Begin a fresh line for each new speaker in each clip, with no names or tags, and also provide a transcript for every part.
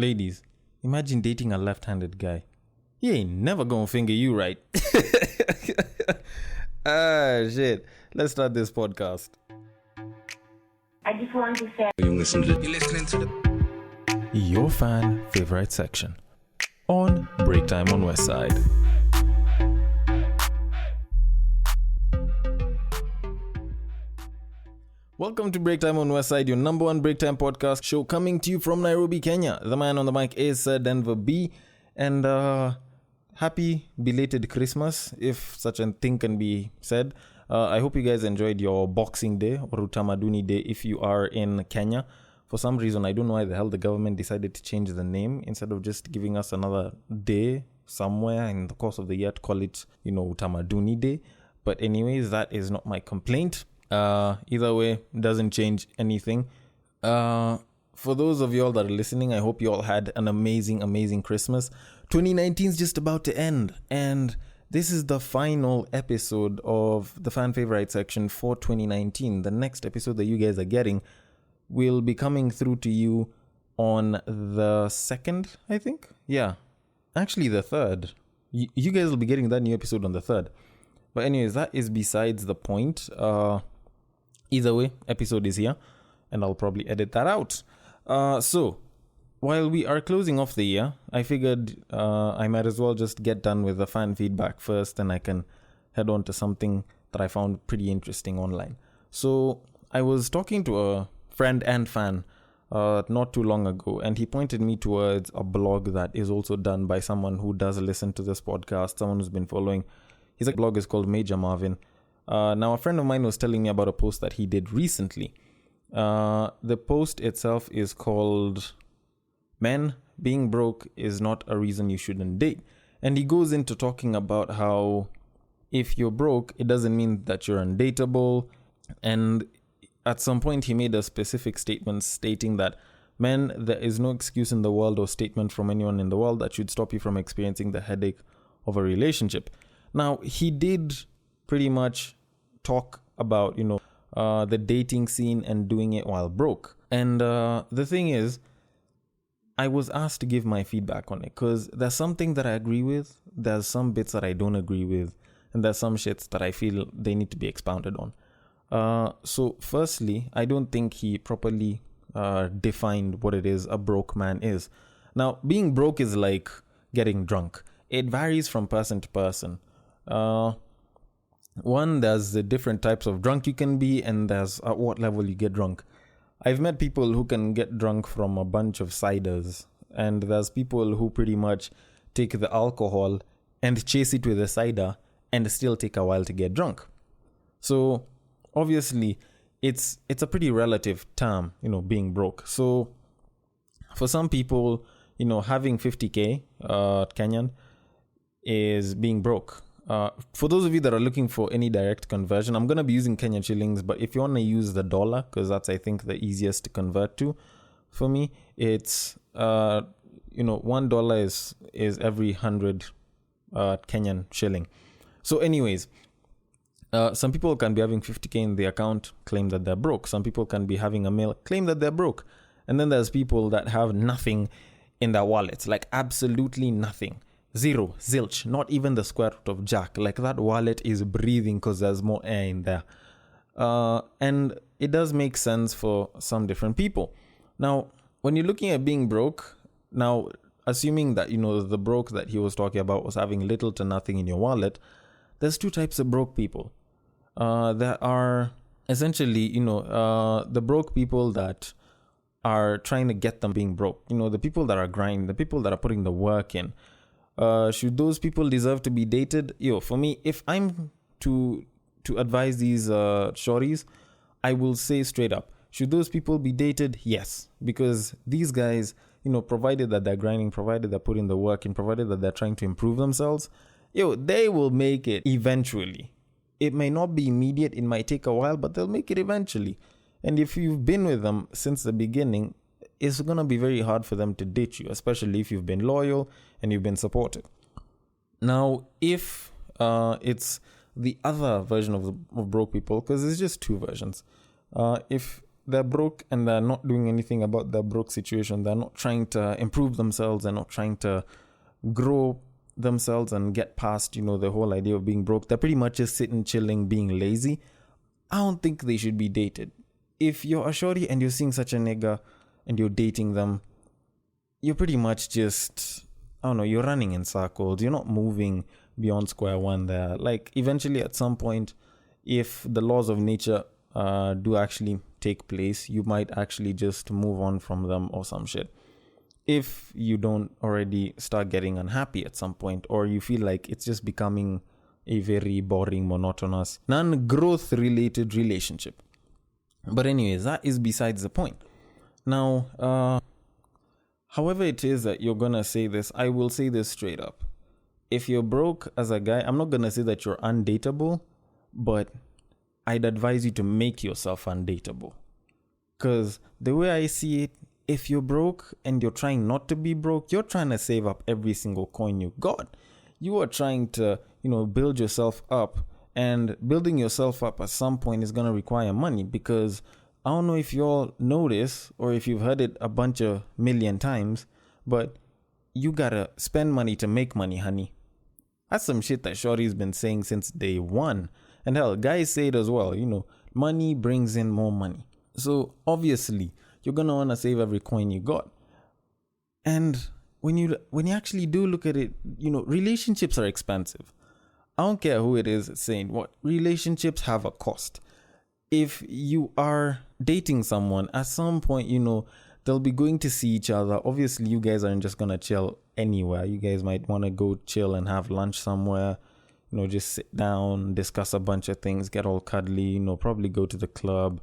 Ladies, imagine dating a left-handed guy. He ain't never gonna finger you right. Shit. Let's start this podcast.
I just wanted to say
You're listening to
Your fan favorite section on Break Time on West Side. Welcome to Break Time on West Side, your number one break time podcast show coming to you from Nairobi, Kenya. The man on the mic is Denver B. And happy belated Christmas, if such a thing can be said. I hope you guys enjoyed your Boxing Day or Utamaduni Day if you are in Kenya. For some reason, I don't know why the hell the government decided to change the name instead of just giving us another day somewhere in the course of the year to call it, Utamaduni Day. But anyways, that is not my complaint. Either way, doesn't change anything. For those of y'all that are listening, I hope you all had an amazing Christmas. 2019 is just about to end, and this is the final episode of the fan favorite section for 2019. The next episode that you guys are getting will be coming through to you on the 2nd, I think. Yeah, actually the 3rd. You guys will be getting that new episode on the 3rd. But anyways, that is besides the point. Either way, episode is here, and I'll probably edit that out. So, while we are closing off the year, I figured I might as well just get done with the fan feedback first, and I can head on to something that I found pretty interesting online. So, I was talking to a friend and fan not too long ago, and he pointed me towards a blog that is also done by someone who does listen to this podcast, someone who's been following. His blog is called Major Marvin. Now, a friend of mine was telling me about a post that he did recently. The post itself is called Men, Being Broke is Not a Reason You Shouldn't Date. And he goes into talking about how if you're broke, it doesn't mean that you're undateable. And at some point, he made a specific statement stating that, men, there is no excuse in the world or statement from anyone in the world that should stop you from experiencing the headache of a relationship. Now, he did pretty much talk about, the dating scene and doing it while broke. And the thing is, I was asked to give my feedback on it because there's something that I agree with, there's some bits that I don't agree with, and there's some shits that I feel they need to be expounded on. So firstly, I don't think he properly defined what it is a broke man is. Now, being broke is like getting drunk. It varies from person to person. One, there's the different types of drunk you can be, and there's at what level you get drunk. I've met people who can get drunk from a bunch of ciders, and there's people who pretty much take the alcohol and chase it with the cider and still take a while to get drunk. So obviously it's a pretty relative term, being broke. So for some people, having 50k Kenyan is being broke. For those of you that are looking for any direct conversion, I'm going to be using Kenyan shillings, but if you want to use the dollar, because that's, I think, the easiest to convert to, for me, it's, $1 is every 100 Kenyan shilling. So anyways, some people can be having 50k in the account, claim that they're broke. Some people can be having a meal, claim that they're broke. And then there's people that have nothing in their wallets, like absolutely nothing. Zero, zilch, not even the square root of jack. Like that wallet is breathing because there's more air in there. And it does make sense for some different people. Now, when you're looking at being broke, now, assuming that, the broke that he was talking about was having little to nothing in your wallet, there's two types of broke people. There are essentially, the broke people that are trying to get them being broke. The people that are grinding, the people that are putting the work in. Should those people deserve to be dated? For me, if I'm to advise these shorties, I will say straight up, should those people be dated? Yes, because these guys, provided that they're grinding, provided they're putting the work in, provided that they're trying to improve themselves, they will make it eventually. It may not be immediate, it might take a while, but they'll make it eventually. And if you've been with them since the beginning, it's going to be very hard for them to ditch you, especially if you've been loyal and you've been supportive. Now, if it's the other version of broke people, because there's just two versions. If they're broke and they're not doing anything about their broke situation. They're not trying to improve themselves. They're not trying to grow themselves and get past, the whole idea of being broke. They're pretty much just sitting, chilling, being lazy. I don't think they should be dated. If you're a shorty and you're seeing such a nigga and you're dating them, you're pretty much just, I don't know, you're running in circles. You're not moving beyond square one there. Like, eventually at some point, if the laws of nature do actually take place, you might actually just move on from them or some shit. If you don't already start getting unhappy at some point, or you feel like it's just becoming a very boring, monotonous, non-growth related relationship. But anyways, that is besides the point. Now, however it is that you're gonna say this, I will say this straight up. If you're broke as a guy, I'm not gonna say that you're undateable, but I'd advise you to make yourself undateable. Because the way I see it, if you're broke and you're trying not to be broke, you're trying to save up every single coin you got. You are trying to, build yourself up, and building yourself up at some point is going to require money, because I don't know if you all notice or if you've heard it a bunch of million times, but you got to spend money to make money, honey. That's some shit that Shorty's been saying since day one. And hell, guys say it as well, money brings in more money. So obviously, you're going to want to save every coin you got. And when you actually do look at it, relationships are expensive. I don't care who it is saying what. Relationships have a cost. If you are dating someone, at some point, they'll be going to see each other. Obviously, you guys aren't just going to chill anywhere. You guys might want to go chill and have lunch somewhere. Just sit down, discuss a bunch of things, get all cuddly, probably go to the club,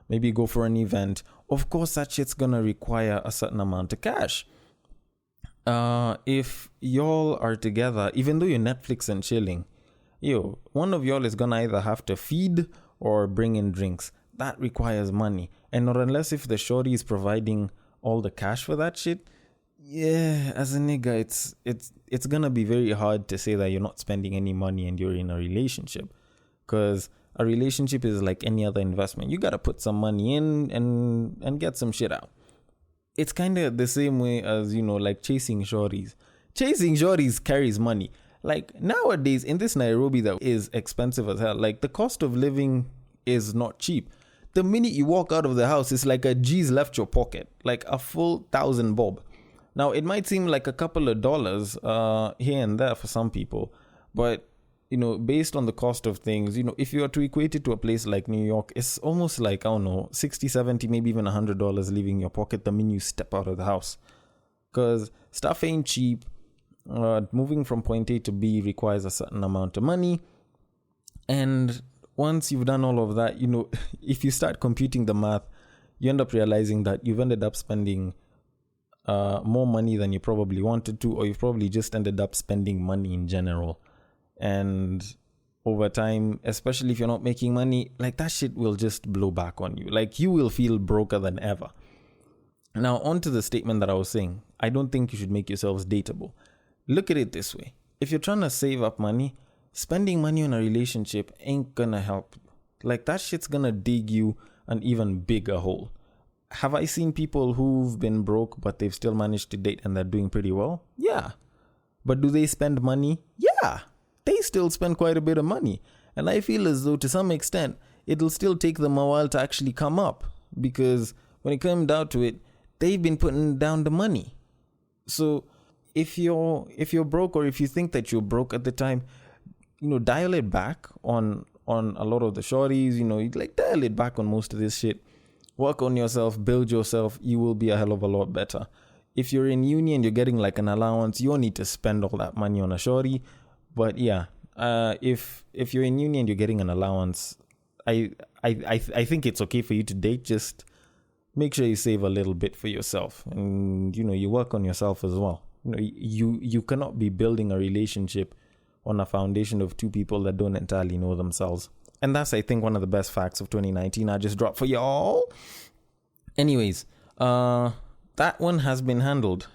maybe go for an event. Of course, that shit's gonna require a certain amount of cash. If y'all are together, even though you're Netflix and chilling, one of y'all is gonna either have to feed or bring in drinks. That requires money. And not unless if the shorty is providing all the cash for that shit, as a nigga, it's gonna be very hard to say that you're not spending any money and you're in a relationship. Because a relationship is like any other investment. You gotta put some money in and get some shit out. It's kind of the same way as, like chasing shorties. Chasing shorties carries money. Like nowadays in this Nairobi that is expensive as hell, like the cost of living is not cheap. The minute you walk out of the house, it's like a G's left your pocket, like a full 1,000 bob. Now, it might seem like a couple of dollars here and there for some people, but, based on the cost of things, if you are to equate it to a place like New York, it's almost like, I don't know, 60, 70, maybe even $100 leaving your pocket the minute you step out of the house. Because stuff ain't cheap. Moving from point A to B requires a certain amount of money. And once you've done all of that, if you start computing the math, you end up realizing that you've ended up spending more money than you probably wanted to, or you've probably just ended up spending money in general. And over time, especially if you're not making money, like that shit will just blow back on you. Like you will feel broker than ever. Now, on to the statement that I was saying. I don't think you should make yourselves dateable. Look at it this way. If you're trying to save up money, spending money on a relationship ain't gonna help. Like that shit's gonna dig you an even bigger hole. Have I seen people who've been broke, but they've still managed to date and they're doing pretty well? Yeah. But do they spend money? Yeah. They still spend quite a bit of money. And I feel as though to some extent, it'll still take them a while to actually come up. Because when it comes down to it, they've been putting down the money. So if you're broke, or if you think that you're broke at the time, dial it back on a lot of the shorties, like dial it back on most of this shit. Work on yourself, build yourself, you will be a hell of a lot better. If you're in uni and you're getting like an allowance, you don't need to spend all that money on a shorty. But yeah, if you're in uni and you're getting an allowance, I think it's okay for you to date. Just make sure you save a little bit for yourself, and you work on yourself as well. You cannot be building a relationship on a foundation of two people that don't entirely know themselves. And that's, I think, one of the best facts of 2019 I just dropped for y'all. Anyways, that one has been handled.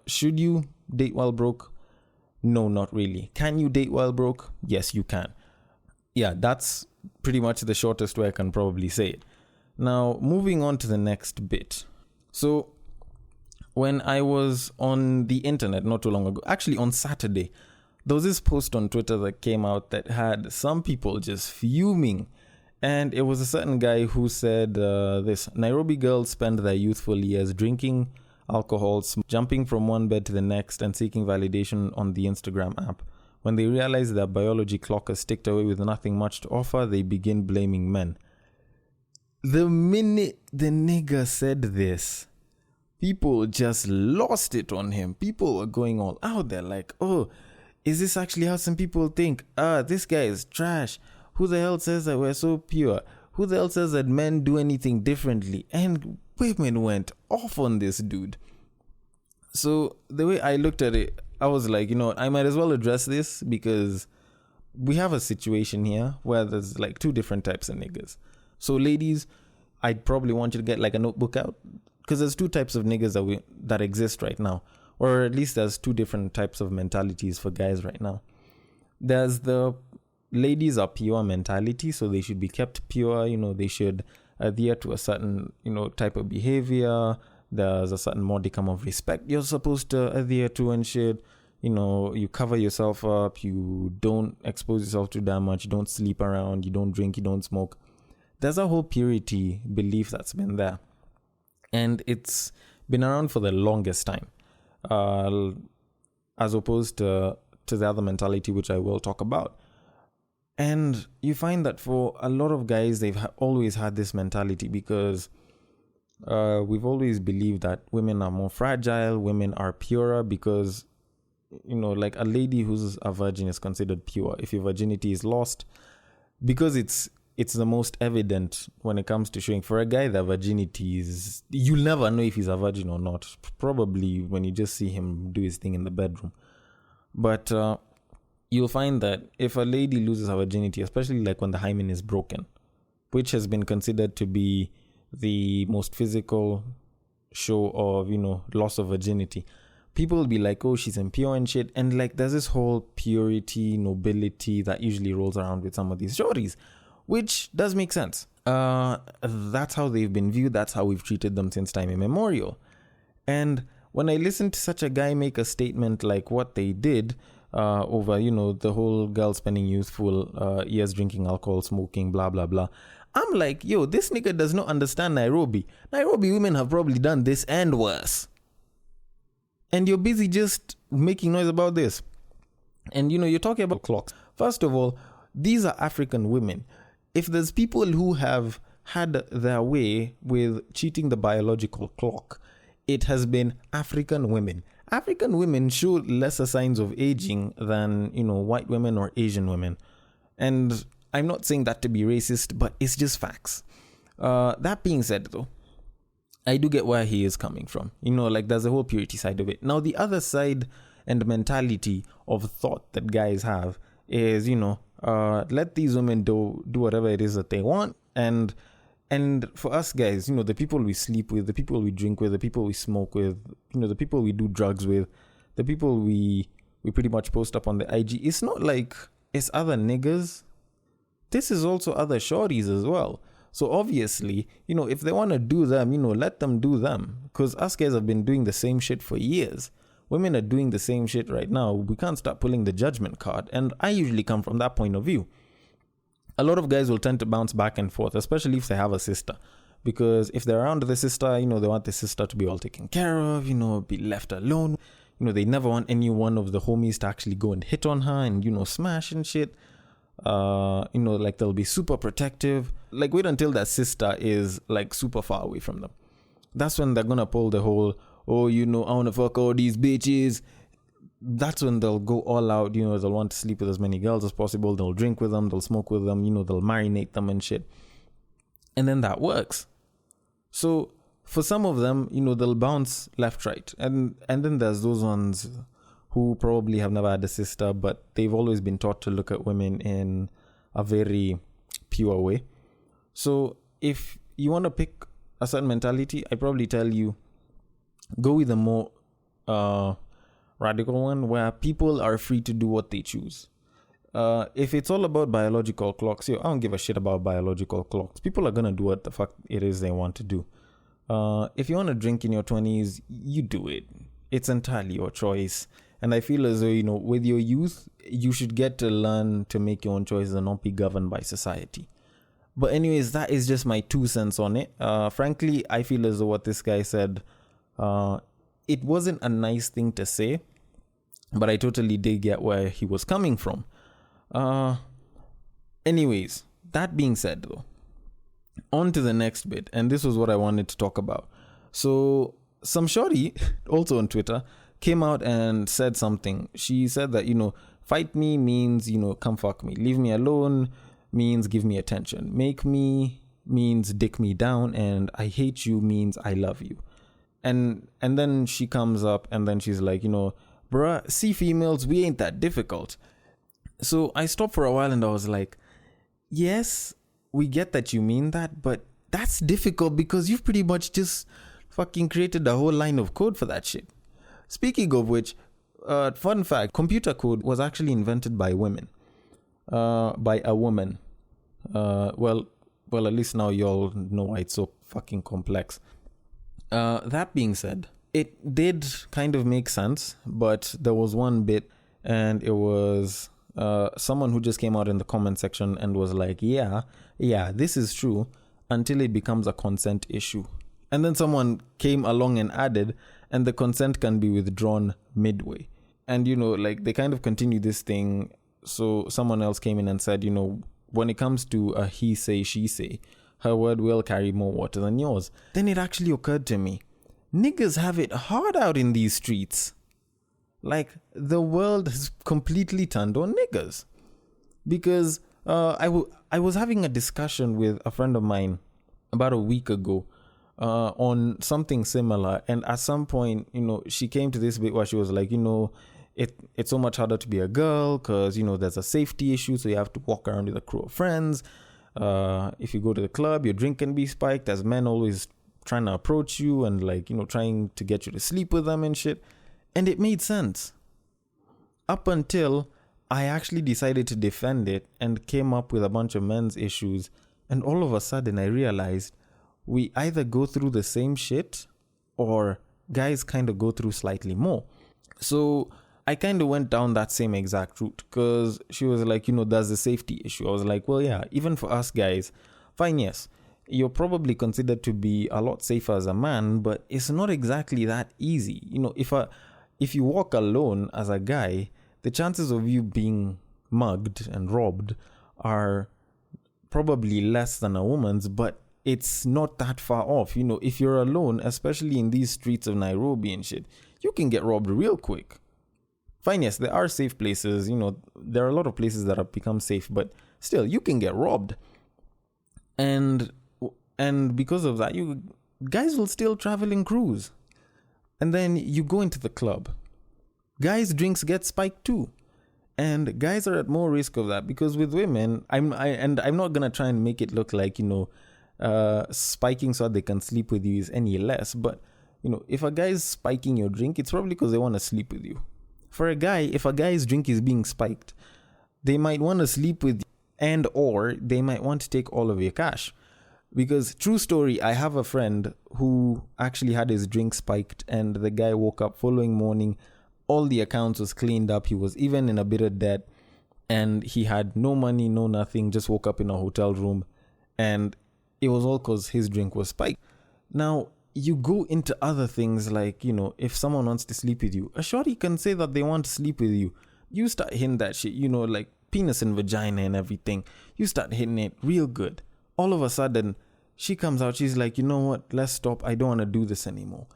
Should you date while broke? No, not really. Can you date while broke? Yes, you can. Yeah, that's pretty much the shortest way I can probably say it. Now, moving on to the next bit. So, when I was on the internet not too long ago, actually on Saturday, there was this post on Twitter that came out that had some people just fuming. And it was a certain guy who said this: Nairobi girls spend their youthful years drinking alcohol, jumping from one bed to the next, and seeking validation on the Instagram app. When they realize their biology clock is ticked away with nothing much to offer, they begin blaming men. The minute the nigga said this, people just lost it on him. People were going all out there like, oh, is this actually how some people think? This guy is trash. Who the hell says that we're so pure? Who the hell says that men do anything differently? And women went off on this dude. So the way I looked at it, I was like, I might as well address this because we have a situation here where there's like two different types of niggas. So ladies, I'd probably want you to get like a notebook out, because there's two types of niggas that exist right now, or at least there's two different types of mentalities for guys right now. There's the ladies are pure mentality, so they should be kept pure. They should adhere to a certain type of behavior. There's a certain modicum of respect you're supposed to adhere to and shit. You cover yourself up, you don't expose yourself to that much, you don't sleep around, you don't drink, you don't smoke. There's a whole purity belief that's been there, and it's been around for the longest time, as opposed to the other mentality, which I will talk about. And you find that for a lot of guys, they've always had this mentality because we've always believed that women are more fragile, women are purer because, like a lady who's a virgin is considered pure. If your virginity is lost, because it's the most evident when it comes to showing. For a guy, the virginity is, you'll never know if he's a virgin or not. Probably when you just see him do his thing in the bedroom. But you'll find that if a lady loses her virginity, especially like when the hymen is broken, which has been considered to be the most physical show of, loss of virginity, people will be like, oh, she's impure and shit. And like, there's this whole purity, nobility that usually rolls around with some of these shorties, which does make sense. That's how they've been viewed. That's how we've treated them since time immemorial. And when I listen to such a guy make a statement like what they did over, the whole girl spending youthful years drinking alcohol, smoking, blah, blah, blah, I'm like, yo, this nigga does not understand Nairobi. Nairobi women have probably done this and worse. And you're busy just making noise about this. And, you're talking about clocks. First of all, these are African women. If there's people who have had their way with cheating the biological clock, it has been African women. African women show lesser signs of aging than, white women or Asian women. And I'm not saying that to be racist, but it's just facts. That being said, though, I do get where he is coming from. Like there's a whole purity side of it. Now, the other side and mentality of thought that guys have is, let these women do whatever it is that they want. And for us guys, the people we sleep with, the people we drink with, the people we smoke with, the people we do drugs with, the people we pretty much post up on the IG, it's not like it's other niggas. This is also other shorties as well. So obviously, if they want to do them, let them do them. Because us guys have been doing the same shit for years. Women are doing the same shit right now. We can't start pulling the judgment card. And I usually come from that point of view. A lot of guys will tend to bounce back and forth, especially if they have a sister. Because if they're around the sister, they want the sister to be all taken care of, be left alone. They never want any one of the homies to actually go and hit on her and, smash and shit. Like they'll be super protective. Like wait until that sister is like super far away from them. That's when they're gonna pull the whole, oh, I wanna fuck all these bitches. That's when they'll go all out. They'll want to sleep with as many girls as possible. They'll drink with them, they'll smoke with them, they'll marinate them and shit. And then that works. So for some of them, they'll bounce left, right. And then there's those ones who probably have never had a sister, but they've always been taught to look at women in a very pure way. So if you want to pick a certain mentality, I probably tell you, go with a more radical one where people are free to do what they choose. If it's all about biological clocks, I don't give a shit about biological clocks. People are gonna do what the fuck it is they want to do. If you want to drink in your 20s, you do it. It's entirely your choice. And I feel as though, with your youth, you should get to learn to make your own choices and not be governed by society. But anyways, that is just my 2 cents on it. Frankly, I feel as though what this guy said, it wasn't a nice thing to say, but I totally did get where he was coming from. Anyways, that being said though, on to the next bit, and this was what I wanted to talk about. So some shorty, also on Twitter, came out and said something. She said that, fight me means, come fuck me. Leave me alone means give me attention. Make me means dick me down, and I hate you means I love you. And then she comes up and then she's like, bruh, see, females, we ain't that difficult. So I stopped for a while and I was like, yes, we get that you mean that, but that's difficult because you've pretty much just fucking created a whole line of code for that shit. Speaking of which, fun fact, computer code was actually invented by women. By a woman. Well, at least now y'all know why it's so fucking complex. That being said, it did kind of make sense, but there was one bit, and it was someone who just came out in the comment section and was like, yeah, this is true, until it becomes a consent issue. And then someone came along and added, and the consent can be withdrawn midway. And, they kind of continue this thing. So someone else came in and said, when it comes to a he say, she say, her word will carry more water than yours. Then it actually occurred to me, niggas have it hard out in these streets. Like, the world has completely turned on niggas. Because I was having a discussion with a friend of mine about a week ago on something similar. And at some point, she came to this bit where she was like, it's so much harder to be a girl because, there's a safety issue. So you have to walk around with a crew of friends. If you go to the club, your drink can be spiked, as men always trying to approach you and trying to get you to sleep with them and shit. And it made sense. Up until I actually decided to defend it and came up with a bunch of men's issues. And all of a sudden I realized we either go through the same shit or guys kind of go through slightly more. So I kind of went down that same exact route because she was like, there's a safety issue. I was like, well, yeah, even for us guys, fine, yes, you're probably considered to be a lot safer as a man, but it's not exactly that easy. If you walk alone as a guy, the chances of you being mugged and robbed are probably less than a woman's, but it's not that far off. If you're alone, especially in these streets of Nairobi and shit, you can get robbed real quick. Fine, yes, there are safe places. There are a lot of places that have become safe, but still, you can get robbed. And because of that, you guys will still travel in crews. And then you go into the club. Guys' drinks get spiked too. And guys are at more risk of that because with women, I'm not gonna try and make it look like, spiking so that they can sleep with you is any less. But, if a guy's spiking your drink, it's probably because they want to sleep with you. For a guy, if a guy's drink is being spiked, they might want to sleep with you or they might want to take all of your cash. Because, true story, I have a friend who actually had his drink spiked and the guy woke up following morning, all the accounts was cleaned up, he was even in a bit of debt, and he had no money, no nothing, just woke up in a hotel room, and it was all because his drink was spiked. Now, you go into other things like, if someone wants to sleep with you, a shorty can say that they want to sleep with you. You start hitting that shit, like penis and vagina and everything. You start hitting it real good. All of a sudden, she comes out, she's like, you know what, let's stop, I don't want to do this anymore.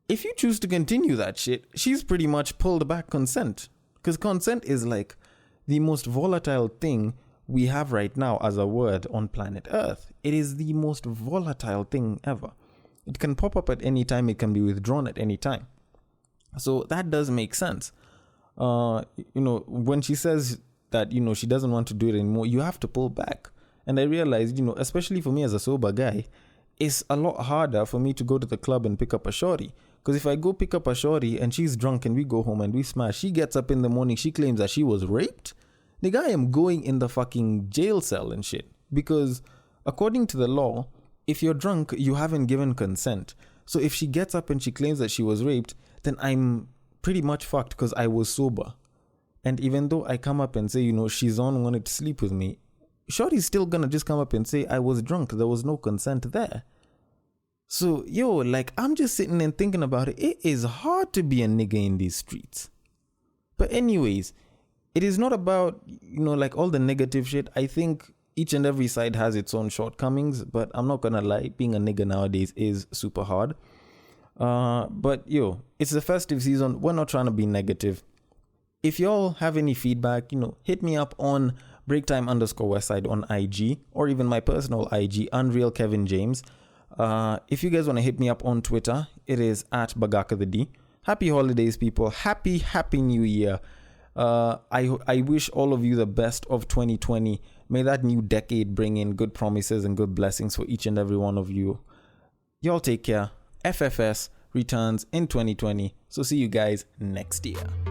If you choose to continue that shit, she's pretty much pulled back consent. Because consent is like the most volatile thing we have right now as a word on planet Earth. It is the most volatile thing ever. It can pop up at any time, it can be withdrawn at any time. So that does make sense. When she says that, she doesn't want to do it anymore, you have to pull back. And I realized, especially for me as a sober guy, it's a lot harder for me to go to the club and pick up a shorty. Because if I go pick up a shorty and she's drunk and we go home and we smash, she gets up in the morning, she claims that she was raped. nigga, I am going in the fucking jail cell and shit. Because according to the law, if you're drunk, you haven't given consent. So if she gets up and she claims that she was raped, then I'm pretty much fucked because I was sober. And even though I come up and say, you know, she's on wanted to sleep with me, Shorty's still gonna just come up and say I was drunk. There was no consent there. So, yo, like, I'm just sitting and thinking about it. It is hard to be a nigga in these streets. But anyways, it is not about, you know, like all the negative shit. I think each and every side has its own shortcomings, but I'm not gonna lie, being a nigga nowadays is super hard. But yo, it's the festive season. We're not trying to be negative. If y'all have any feedback, you know, hit me up on breaktime_westside on IG, or even my personal IG, Unreal Kevin James. If you guys want to hit me up on Twitter, it is at Bagaka the D. Happy holidays, people. Happy New Year. I wish all of you the best of 2020. May that new decade bring in good promises and good blessings for each and every one of you. Y'all take care. FFS returns in 2020. So see you guys next year.